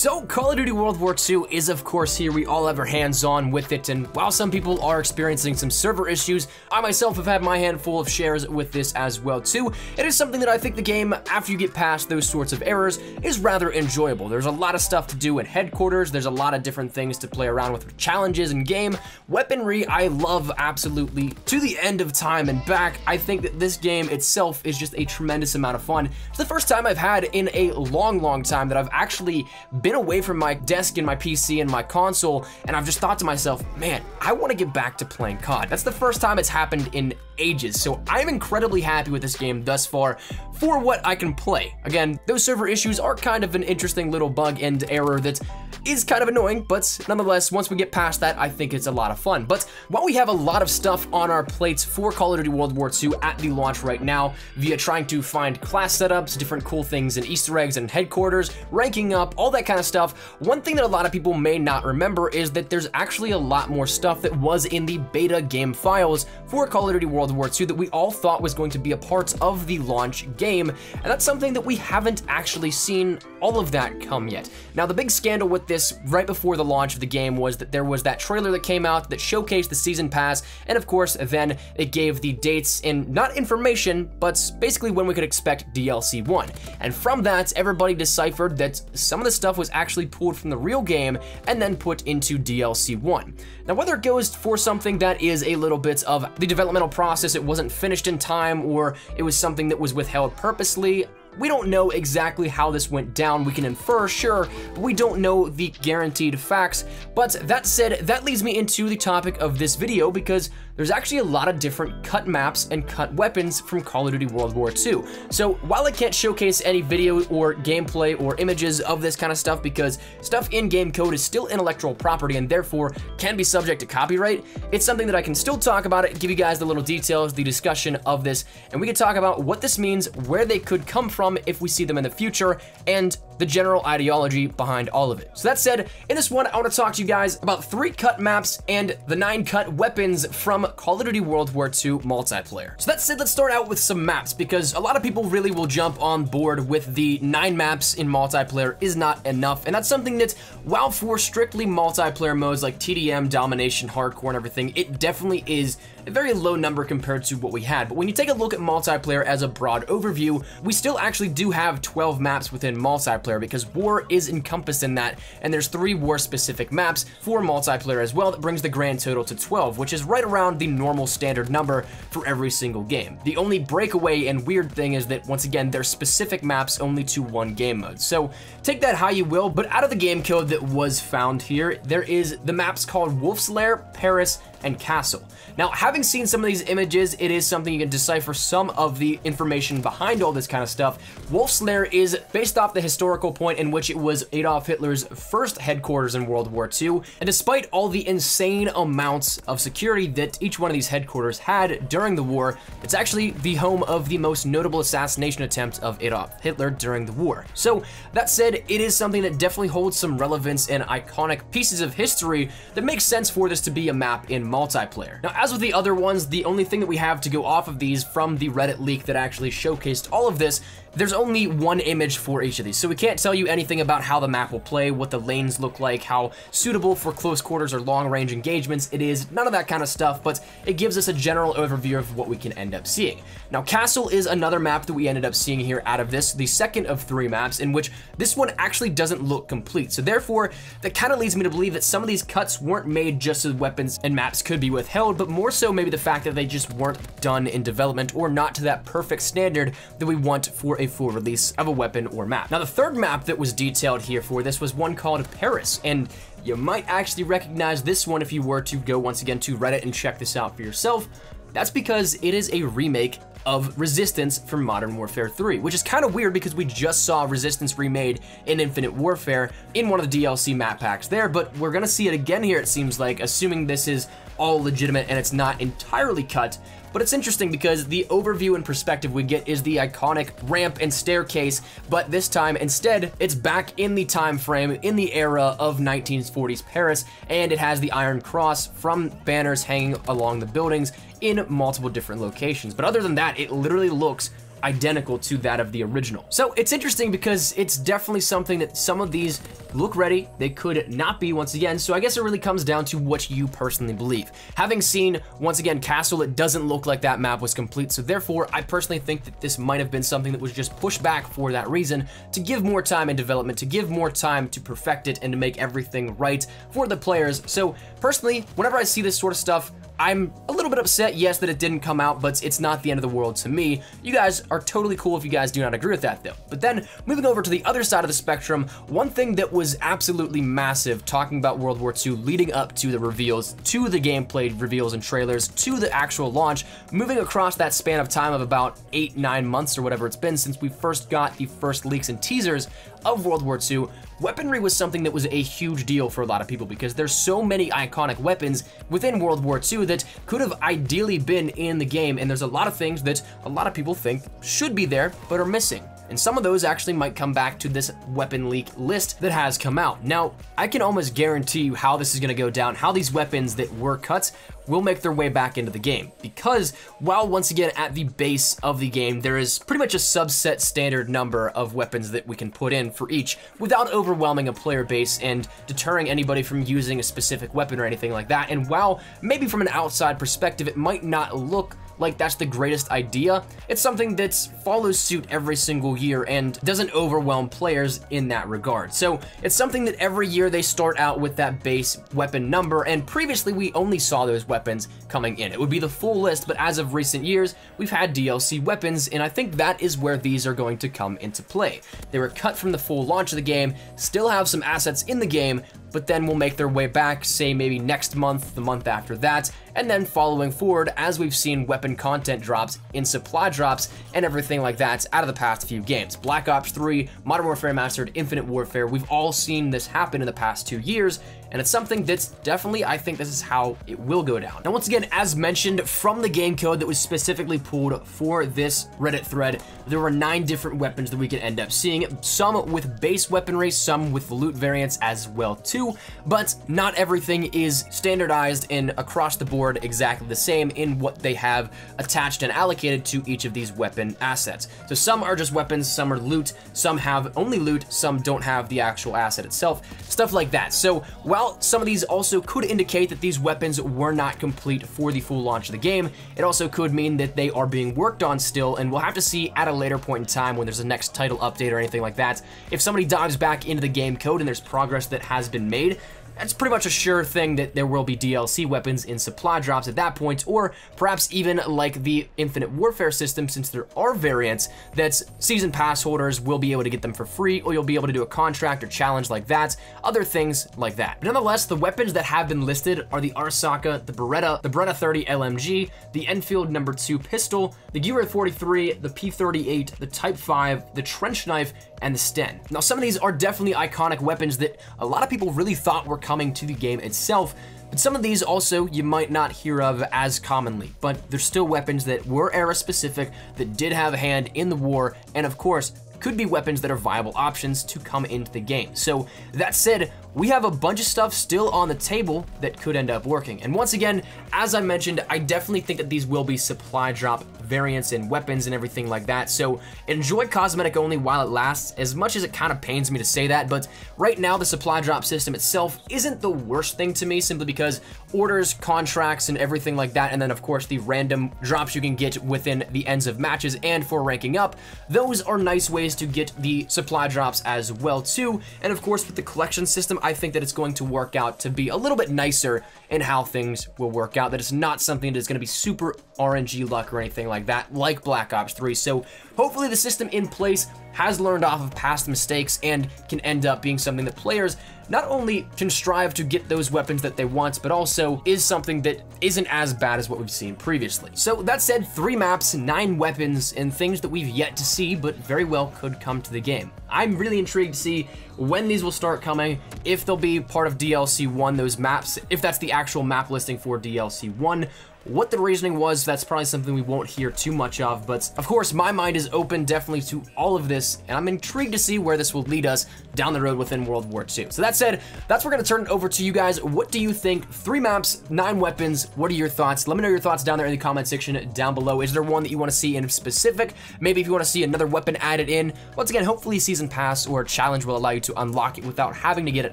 So Call of Duty World War II is of course here. We all have our hands on with it, and while some people are experiencing some server issues, I myself have had my handful of shares with this as well too. It is something that I think the game, after you get past those sorts of errors, is rather enjoyable. There's a lot of stuff to do in headquarters, there's a lot of different things to play around with challenges in game. Weaponry I love absolutely to the end of time and back. I think that this game itself is just a tremendous amount of fun. It's the first time I've had in a long time that I've actually been away from my desk and my PC and my console, and I've just thought to myself, man, I want to get back to playing COD. That's the first time it's happened in ages, so I'm incredibly happy with this game thus far for what I can play. Again, those server issues are kind of an interesting little bug and error that is kind of annoying, but nonetheless, once we get past that, I think it's a lot of fun. But while we have a lot of stuff on our plates for Call of Duty World War II at the launch right now, via trying to find class setups, different cool things and Easter eggs and headquarters, ranking up, all that kind of stuff, one thing that a lot of people may not remember is that there's actually a lot more stuff that was in the beta game files for Call of Duty World War II that we all thought was going to be a part of the launch game, and that's something that we haven't actually seen all of that come yet. Now, the big scandal with this right before the launch of the game was that there was that trailer that came out that showcased the season pass, and of course then it gave the dates and not information, but basically when we could expect DLC 1. And from that, everybody deciphered that some of the stuff was actually pulled from the real game and then put into DLC 1. Now, whether it goes for something that is a little bit of the developmental process, it wasn't finished in time, or it was something that was withheld purposely, we don't know exactly how this went down. We can infer, sure, but we don't know the guaranteed facts. But that said, that leads me into the topic of this video, because there's actually a lot of different cut maps and cut weapons from Call of Duty World War II. So while I can't showcase any video or gameplay or images of this kind of stuff, because stuff in game code is still intellectual property and therefore can be subject to copyright, it's something that I can still talk about it, give you guys the little details, the discussion of this, and we can talk about what this means, where they could come from if we see them in the future, and the general ideology behind all of it. So that said, in this one, I want to talk to you guys about 3 cut maps and the 9 cut weapons from Call of Duty World War II multiplayer. So that said, let's start out with some maps, because a lot of people really will jump on board with the 9 maps in multiplayer is not enough, and that's something that, while for strictly multiplayer modes like TDM, Domination, Hardcore, and everything, it definitely is a very low number compared to what we had. But when you take a look at multiplayer as a broad overview, we still actually do have 12 maps within multiplayer, because war is encompassed in that, and there's 3 war-specific maps for multiplayer as well that brings the grand total to 12, which is right around the normal standard number for every single game. The only breakaway and weird thing is that, once again, there's specific maps only to one game mode. So take that how you will, but out of the game code that was found here, there is the maps called Wolf's Lair, Paris, and Castle. Now, having seen some of these images, it is something you can decipher some of the information behind all this kind of stuff. Wolf's Lair is based off the historical point in which it was Adolf Hitler's first headquarters in World War II, and despite all the insane amounts of security that each one of these headquarters had during the war, it's actually the home of the most notable assassination attempt of Adolf Hitler during the war. So that said, it is something that definitely holds some relevance and iconic pieces of history that makes sense for this to be a map in multiplayer. Now, as with the other ones, the only thing that we have to go off of these from the Reddit leak that actually showcased all of this, there's only one image for each of these, so we can't tell you anything about how the map will play, what the lanes look like, how suitable for close quarters or long-range engagements it is, none of that kind of stuff, but it gives us a general overview of what we can end up seeing. Now, Castle is another map that we ended up seeing here out of this, the second of 3 maps, in which this one actually doesn't look complete, so therefore, that kind of leads me to believe that some of these cuts weren't made just so weapons and maps could be withheld, but more so maybe the fact that they just weren't done in development or not to that perfect standard that we want for a full release of a weapon or map. Now, the third map that was detailed here for this was one called Paris, and you might actually recognize this one if you were to go once again to Reddit and check this out for yourself. That's because it is a remake of Resistance from Modern Warfare 3, which is kind of weird because we just saw Resistance remade in Infinite Warfare in one of the DLC map packs there, but we're gonna see it again here, it seems like, assuming this is all legitimate and it's not entirely cut. But it's interesting because the overview and perspective we get is the iconic ramp and staircase, but this time instead it's back in the time frame in the era of 1940s Paris, and it has the Iron Cross from banners hanging along the buildings in multiple different locations. But other than that, it literally looks identical to that of the original. So it's interesting because it's definitely something that some of these look ready, they could not be once again, so I guess it really comes down to what you personally believe. Having seen, once again, Castle, it doesn't look like that map was complete, so therefore, I personally think that this might have been something that was just pushed back for that reason, to give more time in development, to give more time to perfect it, and to make everything right for the players. So personally, whenever I see this sort of stuff, I'm a little bit upset, yes, that it didn't come out, but it's not the end of the world to me. You guys are totally cool if you guys do not agree with that, though. But then, moving over to the other side of the spectrum, one thing that was absolutely massive talking about World War II leading up to the reveals, to the gameplay reveals and trailers, to the actual launch, moving across that span of time of about 8-9 months or whatever it's been since we first got the first leaks and teasers of World War II, weaponry was something that was a huge deal for a lot of people because there's so many iconic weapons within World War II that could have ideally been in the game, and there's a lot of things that a lot of people think should be there but are missing. And some of those actually might come back to this weapon leak list that has come out. Now, I can almost guarantee you how this is gonna go down, how these weapons that were cut will make their way back into the game. Because while once again at the base of the game, there is pretty much a subset standard number of weapons that we can put in for each without overwhelming a player base and deterring anybody from using a specific weapon or anything like that. And while maybe from an outside perspective, it might not look like that's the greatest idea, it's something that follows suit every single year and doesn't overwhelm players in that regard. So it's something that every year they start out with that base weapon number, and previously we only saw those weapons coming in. It would be the full list, but as of recent years, we've had DLC weapons, and I think that is where these are going to come into play. They were cut from the full launch of the game, still have some assets in the game, but then will make their way back, say maybe next month, the month after that, and then following forward as we've seen weapon content drops in supply drops and everything like that out of the past few games. Black Ops 3, Modern Warfare Mastered, Infinite Warfare, we've all seen this happen in the past 2 years, and it's something that's definitely, I think this is how it will go down. Now, once again, as mentioned, from the game code that was specifically pulled for this Reddit thread, there were 9 different weapons that we could end up seeing, some with base weaponry, some with loot variants as well too, but not everything is standardized and across the board exactly the same in what they have attached and allocated to each of these weapon assets. So some are just weapons, some are loot, some have only loot, some don't have the actual asset itself, stuff like that. So while some of these also could indicate that these weapons were not complete for the full launch of the game, it also could mean that they are being worked on still, and we'll have to see at a later point in time when there's a next title update or anything like that. If somebody dives back into the game code and there's progress that has been made, that's pretty much a sure thing that there will be DLC weapons in supply drops at that point, or perhaps even like the Infinite Warfare system, since there are variants that season pass holders will be able to get them for free, or you'll be able to do a contract or challenge like that, other things like that. But nonetheless, the weapons that have been listed are the Arsaka, the Beretta 30 LMG, the Enfield No. 2 pistol, the Gewehr 43, the P38, the Type 5, the Trench Knife, and the Sten. Now, some of these are definitely iconic weapons that a lot of people really thought were coming to the game itself, but some of these also you might not hear of as commonly, but they're still weapons that were era specific, that did have a hand in the war, and of course, could be weapons that are viable options to come into the game. So that said, we have a bunch of stuff still on the table that could end up working. And once again, as I mentioned, I definitely think that these will be supply drop variants and weapons and everything like that. So enjoy cosmetic only while it lasts, as much as it kind of pains me to say that, but right now the supply drop system itself isn't the worst thing to me, simply because orders, contracts, and everything like that, and then of course the random drops you can get within the ends of matches and for ranking up, those are nice ways to get the supply drops as well too. And of course with the collection system, I think that it's going to work out to be a little bit nicer in how things will work out, that it's not something that is going to be super RNG luck or anything like that, like Black Ops 3. So hopefully the system in place has learned off of past mistakes and can end up being something that players not only can strive to get those weapons that they want, but also is something that isn't as bad as what we've seen previously. So that said, 3 maps, 9 weapons, and things that we've yet to see, but very well could come to the game. I'm really intrigued to see when these will start coming, if they'll be part of DLC 1, those maps, if that's the actual map listing for DLC 1, What the reasoning was, that's probably something we won't hear too much of, but of course, my mind is open definitely to all of this, and I'm intrigued to see where this will lead us down the road within World War II. So that said, that's where we're gonna turn it over to you guys. What do you think? 3 maps, 9 weapons, what are your thoughts? Let me know your thoughts down there in the comment section down below. Is there one that you wanna see in specific? Maybe if you wanna see another weapon added in. Once again, hopefully Season Pass or Challenge will allow you to unlock it without having to get it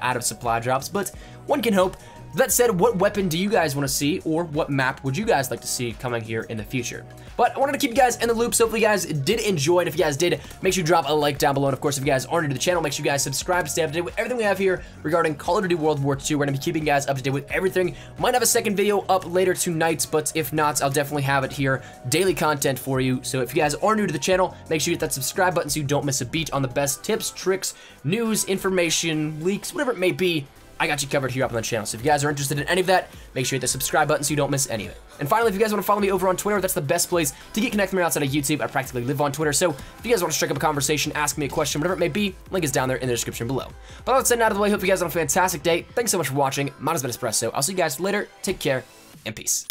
out of supply drops, but one can hope. That said, what weapon do you guys want to see, or what map would you guys like to see coming here in the future? But I wanted to keep you guys in the loop, so hopefully you guys did enjoy it. If you guys did, make sure you drop a like down below, and of course, if you guys are new to the channel, make sure you guys subscribe to stay up to date with everything we have here regarding Call of Duty World War II. We're going to be keeping you guys up to date with everything. Might have a second video up later tonight, but if not, I'll definitely have it here, daily content for you. So if you guys are new to the channel, make sure you hit that subscribe button so you don't miss a beat on the best tips, tricks, news, information, leaks, whatever it may be. I got you covered here up on the channel. So if you guys are interested in any of that, make sure you hit the subscribe button so you don't miss any of it. And finally, if you guys want to follow me over on Twitter, that's the best place to get connected with me outside of YouTube. I practically live on Twitter. So if you guys want to strike up a conversation, ask me a question, whatever it may be, link is down there in the description below. But all that said and out of the way, hope you guys have a fantastic day. Thanks so much for watching. Mine has been Espresso. I'll see you guys later. Take care and peace.